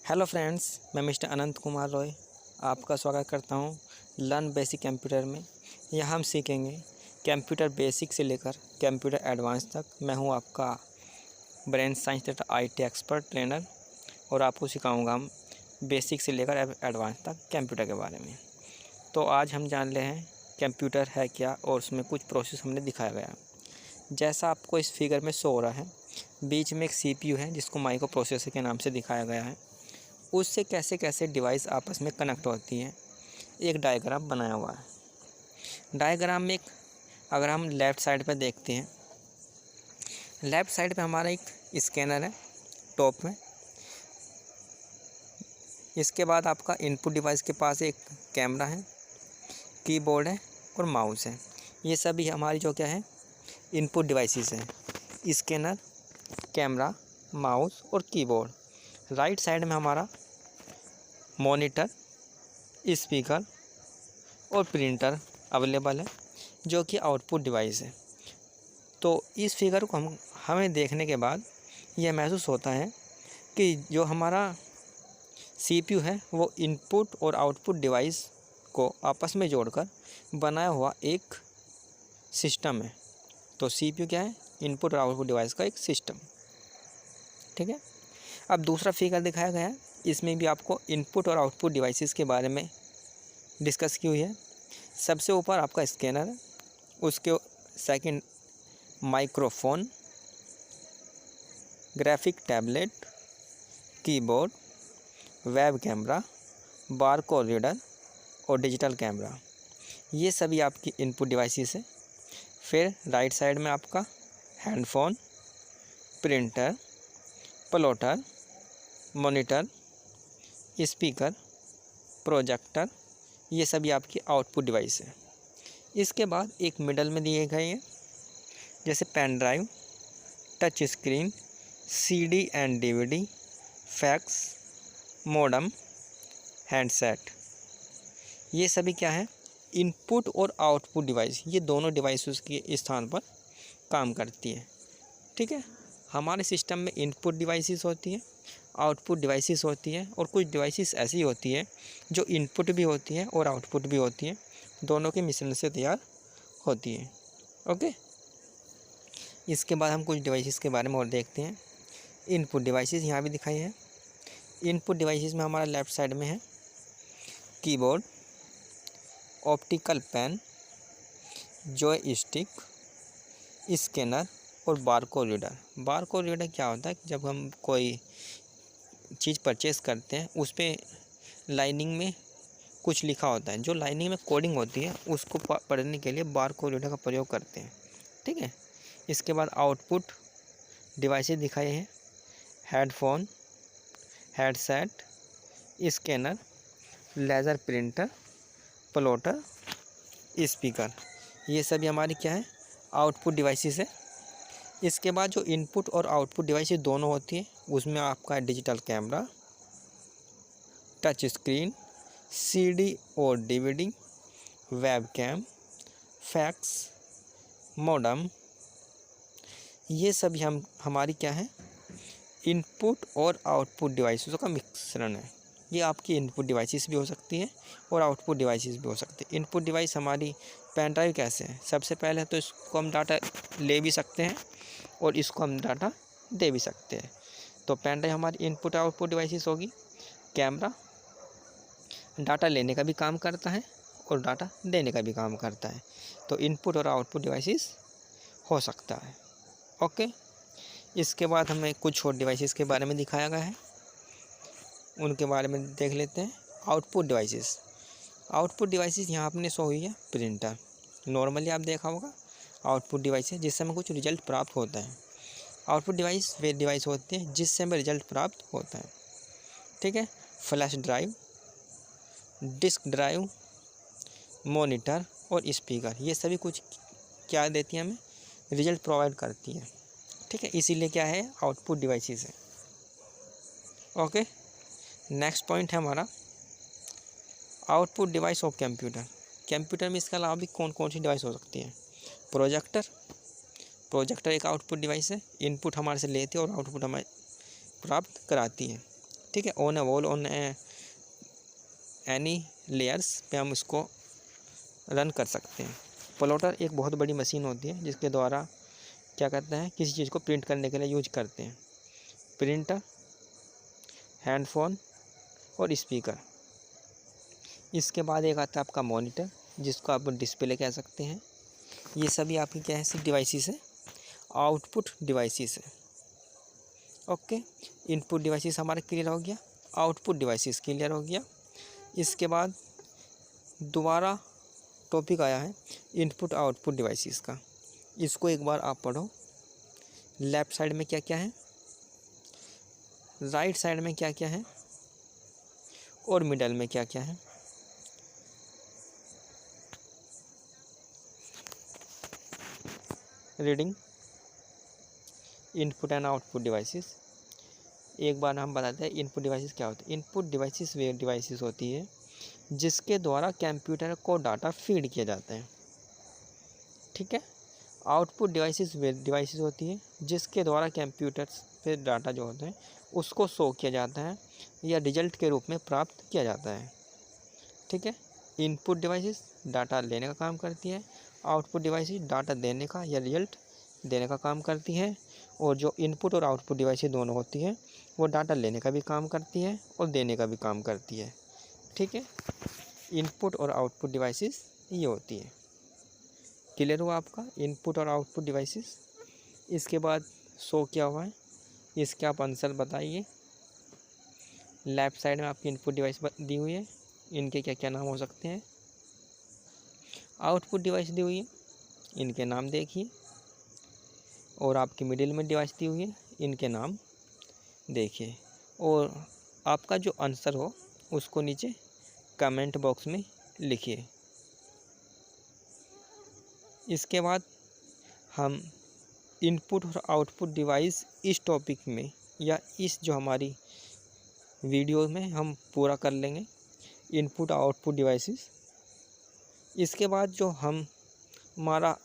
Hello friends, मैं mister अनंत कुमार रॉय आपका स्वागत करता हूं लर्न बेसिक कंप्यूटर में। यहाँ हम सीखेंगे कंप्यूटर बेसिक से लेकर कंप्यूटर एडवांस तक। मैं हूं आपका ब्रेन साइंस तथा आईटी एक्सपर्ट ट्रेनर और आपको सिखाऊंगा हम बेसिक से लेकर एडवांस तक कंप्यूटर के बारे में। तो आज हम जान रहे हैं कंप्यूटर है क्या और उसमें कुछ प्रोसेस हमने दिखाया गया। जैसा आपको इस फिगर में शो हो रहा है, बीच में एक सीपीयू है जिसको माइक्रो प्रोसेसर के नाम से दिखाया गया है। उससे कैसे कैसे डिवाइस आपस में कनेक्ट होती हैं, एक डायग्राम बनाया हुआ है। डायग्राम में अगर हम लेफ़्ट साइड पर देखते हैं, लेफ़्ट साइड पे हमारा एक स्कैनर है टॉप में। इसके बाद आपका इनपुट डिवाइस के पास एक कैमरा है, कीबोर्ड है और माउस है। ये सभी हमारी जो क्या है इनपुट डिवाइसेस हैं, स्कैनर, कैमरा, माउस और कीबोर्ड। राइट साइड में हमारा मॉनिटर, स्पीकर और प्रिंटर अवेलेबल है जो कि आउटपुट डिवाइस है। तो इस फिगर को हमें देखने के बाद यह महसूस होता है कि जो हमारा सीपीयू है वो इनपुट और आउटपुट डिवाइस को आपस में जोड़कर बनाया हुआ एक सिस्टम है। तो सीपीयू क्या है, इनपुट और आउटपुट डिवाइस का एक सिस्टम। ठीक है, अब दूसरा फिगर दिखाया गया है, इसमें भी आपको इनपुट और आउटपुट डिवाइसेस के बारे में डिस्कस की हुई है। सबसे ऊपर आपका स्कैनर है, उसके second microphone, graphic tablet, keyboard, web camera, barcode reader और डिजिटल कैमरा। ये सभी आपकी इनपुट डिवाइसेस है। फिर राइट साइड में आपका headphone, printer, plotter, monitor, speaker, projector, ये सभी आपकी आउटपुट डिवाइस है। इसके बाद एक मिडल में दिए गए हैं जैसे pen drive, touch screen, CD and DVD, fax, modem, handset. ये सभी क्या है इनपुट और आउटपुट डिवाइस। ये दोनों डिवाइसेस के स्थान पर काम करती है। ठीक है, हमारे सिस्टम में इनपुट डिवाइसेस होती हैं, आउटपुट डिवाइसेस होती हैं और कुछ डिवाइसेस ऐसी होती हैं जो इनपुट भी होती हैं और आउटपुट भी होती हैं, दोनों के मिश्रण से तैयार होती हैं। ओके, इसके बाद हम कुछ डिवाइसेस के बारे में और देखते हैं। इनपुट डिवाइसेस यहाँ भी दिखाई हैं। इनपुट डिवाइसेस में हमारा लेफ़्ट साइड में है keyboard, optical pen, joystick, scanner और बारकोड रीडर। बारकोड रीडर क्या होता है, जब हम कोई चीज़ परचेस करते हैं उस पर लाइनिंग में कुछ लिखा होता है, जो लाइनिंग में कोडिंग होती है उसको पढ़ने के लिए बारकोड रीडर का प्रयोग करते हैं। ठीक है, इसके बाद आउटपुट डिवाइसेस दिखाए हैं, headphone, headset, scanner, laser printer, plotter, speaker. ये सभी हमारी क्या है आउटपुट डिवाइसेस है। इसके बाद जो इनपुट और आउटपुट डिवाइसेस दोनों होती है उसमें आपका digital camera, touch screen, CD और DVD, web cam, fax, modem. ये सभी हमारी क्या है इनपुट और आउटपुट डिवाइसेस का मिश्रण है। ये आपकी इनपुट डिवाइसेस भी हो सकती हैं और आउटपुट डिवाइसेस भी हो सकते हैं। इनपुट डिवाइस हमारी पेन ड्राइव कैसे है, सबसे पहले तो इसको हम डाटा ले भी सकते हैं और इसको हम डाटा दे भी सकते हैं। तो पेन ड्राइव हमारी इनपुट आउटपुट डिवाइसेस होगी। कैमरा डाटा लेने का भी काम करता है और डाटा देने का भी काम करता है, तो इनपुट और आउटपुट डिवाइसेस हो सकता है। ओके, इसके बाद हमें कुछ और डिवाइसेस के बारे में दिखाया गया है, उनके बारे में देख लेते हैं। आउटपुट डिवाइसेस, आउटपुट डिवाइसेस यहाँ आपने शो हुई है प्रिंटर। नॉर्मली आप देखा होगा आउटपुट डिवाइस है जिससे हमें कुछ रिजल्ट प्राप्त होता है। आउटपुट डिवाइस वे डिवाइस होते हैं जिससे हमें रिजल्ट प्राप्त होता है। ठीक है, flash drive, disk drive, monitor और स्पीकर, ये सभी कुछ क्या देती हैं हमें रिजल्ट प्रोवाइड करती हैं। ठीक है, इसीलिए क्या है आउटपुट डिवाइसेस है। ओके, नेक्स्ट पॉइंट है हमारा output device of computer. Computer में इसके अलावा भी कौन कौन सी डिवाइस हो सकती है। प्रोजेक्टर, प्रोजेक्टर एक आउटपुट डिवाइस है, इनपुट हमारे से लेती है और आउटपुट हमें प्राप्त कराती है। ठीक है। On A wall, on any layers पे हम इसको रन कर सकते हैं। प्लॉटर एक बहुत बड़ी मशीन होती है जिसके द्वारा क्या करते हैं, किसी चीज़ को प्रिंट करने के लिए यूज करते हैं। प्रिंटर, हैंडफोन और स्पीकर। इसके बाद एक आता है आपका मॉनिटर, जिसको आप डिस्प्ले कह सकते हैं। ये सभी आपकी क्या है, सिर्फ डिवाइसेस है, आउटपुट डिवाइसेस है। ओके, इनपुट डिवाइसेस हमारा क्लियर हो गया, आउटपुट डिवाइसेस क्लियर हो गया। इसके बाद दोबारा टॉपिक आया है इनपुट आउटपुट डिवाइसेस का। इसको एक बार आप पढ़ो। लेफ़्ट साइड में क्या क्या है, राइट साइड में क्या क्या है और मिडल में क्या क्या है। Reading input and output devices. एक बार हम बताते हैं इनपुट डिवाइसेस क्या होते हैं। इनपुट डिवाइसेस वे डिवाइसेस होती है जिसके द्वारा कंप्यूटर को डाटा फीड किया जाता है। ठीक है। आउटपुट डिवाइसेस वे डिवाइसेस होती है जिसके द्वारा कंप्यूटर से डाटा जो होता है उसको शो किया जाता है या रिजल्ट के रूप में प्राप्त किया जाता है। ठीक है। इनपुट डिवाइसेस डाटा लेने का काम करती है, आउटपुट डिवाइसेस डाटा देने का या रिजल्ट देने का काम करती है। और जो इनपुट और आउटपुट डिवाइसेस दोनों होती है वो डाटा लेने का भी काम करती है और देने का भी काम करती है। ठीक है। इनपुट और आउटपुट डिवाइसेस ये होती है। क्लियर हुआ आपका इनपुट और आउटपुट डिवाइसेस। इसके बाद शो क्या हुआ है, इसके आप आंसर बताइए। लेफ़्ट साइड में आपकी इनपुट डिवाइस दी हुई है, इनके क्या क्या नाम हो सकते हैं। आउटपुट डिवाइस दी हुई है, इनके नाम देखिए। और आपकी मिडिल में डिवाइस दी हुई है, इनके नाम देखिए। और आपका जो आंसर हो उसको नीचे कमेंट बॉक्स में लिखिए। इसके बाद हम इनपुट और आउटपुट डिवाइस इस टॉपिक में या इस जो हमारी वीडियो में हम पूरा कर लेंगे, इनपुट आउटपुट डिवाइसेस। इसके बाद जो हम हमारा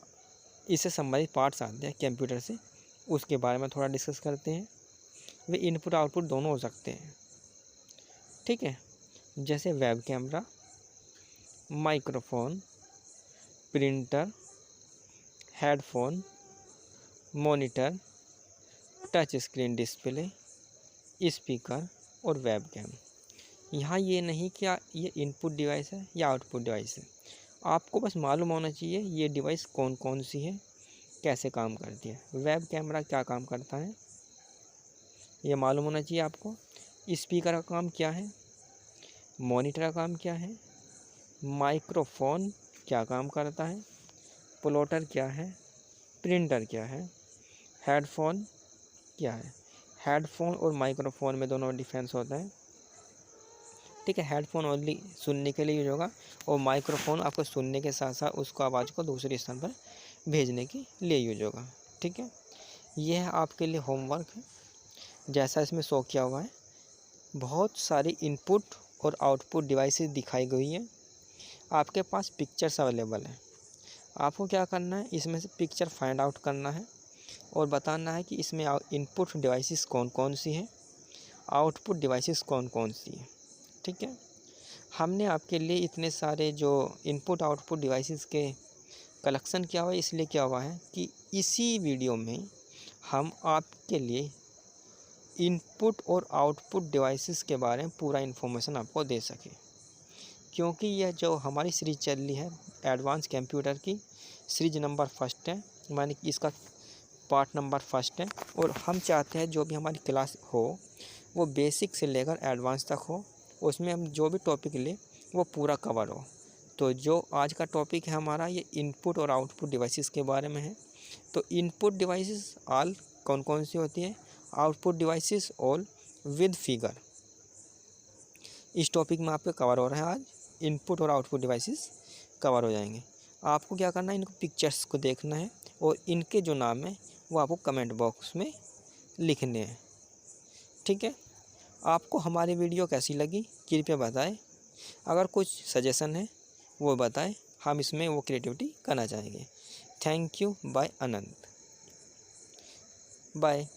इससे संबंधित पार्ट्स आते हैं कंप्यूटर से, उसके बारे में थोड़ा डिस्कस करते हैं। वे इनपुट आउटपुट दोनों हो सकते हैं। ठीक है। जैसे web camera, microphone, printer, headphone, monitor, touch screen display, speaker और वेब कैम। यहाँ ये नहीं कि ये इनपुट डिवाइस है या आउटपुट डिवाइस है, आपको बस मालूम होना चाहिए ये डिवाइस कौन कौन सी है, कैसे काम करती है। वेब कैमरा क्या काम करता है ये मालूम होना चाहिए आपको। स्पीकर का काम क्या है, मॉनिटर का काम क्या है, माइक्रोफोन क्या काम करता है, प्लॉटर क्या है, प्रिंटर क्या है, हेडफोन क्या है। हेडफोन और माइक्रोफोन में दोनों डिफरेंस होता है। ठीक है। हेडफोन ओनली सुनने के लिए यूज होगा और माइक्रोफोन आपको सुनने के साथ साथ उसको आवाज़ को दूसरे स्थान पर भेजने के लिए यूज होगा। ठीक है। यह आपके लिए होमवर्क है। जैसा इसमें शो किया हुआ है, बहुत सारी इनपुट और आउटपुट डिवाइसेस दिखाई गई हैं। आपके पास पिक्चर्स अवेलेबल हैं। आपको क्या करना है, इसमें से पिक्चर फाइंड आउट करना है और बताना है कि इसमें इनपुट डिवाइसेस कौन कौन सी हैं, आउटपुट डिवाइसेस कौन कौन सी हैं। ठीक है। हमने आपके लिए इतने सारे जो इनपुट आउटपुट डिवाइसेस के कलेक्शन किया हुआ है, इसलिए क्या हुआ है कि इसी वीडियो में हम आपके लिए इनपुट और आउटपुट डिवाइसेस के बारे में पूरा इन्फॉर्मेशन आपको दे सके। क्योंकि यह जो हमारी सीरीज चल रही है एडवांस कंप्यूटर की, सीरीज नंबर 1 है, माने कि इसका पार्ट नंबर 1 है। और हम चाहते हैं जो भी हमारी क्लास हो वो बेसिक से लेकर एडवांस तक हो, उसमें हम जो भी टॉपिक लें वो पूरा कवर हो। तो जो आज का टॉपिक है हमारा, ये इनपुट और आउटपुट डिवाइसेस के बारे में है। तो इनपुट डिवाइसेस ऑल कौन कौन सी होती है, output devices all with figure. इस टॉपिक में आपके कवर हो रहा है। आज इनपुट और आउटपुट डिवाइसेस कवर हो जाएंगे। आपको क्या करना है, इनको पिक्चर्स को देखना है और इनके जो नाम है वो आपको कमेंट बॉक्स में लिखने हैं। ठीक है। आपको हमारी वीडियो कैसी लगी कृपया बताएं। अगर कुछ सजेशन है वो बताएं, हम इसमें वो क्रिएटिविटी करना चाहेंगे। Thank you. Bye. Anant. Bye.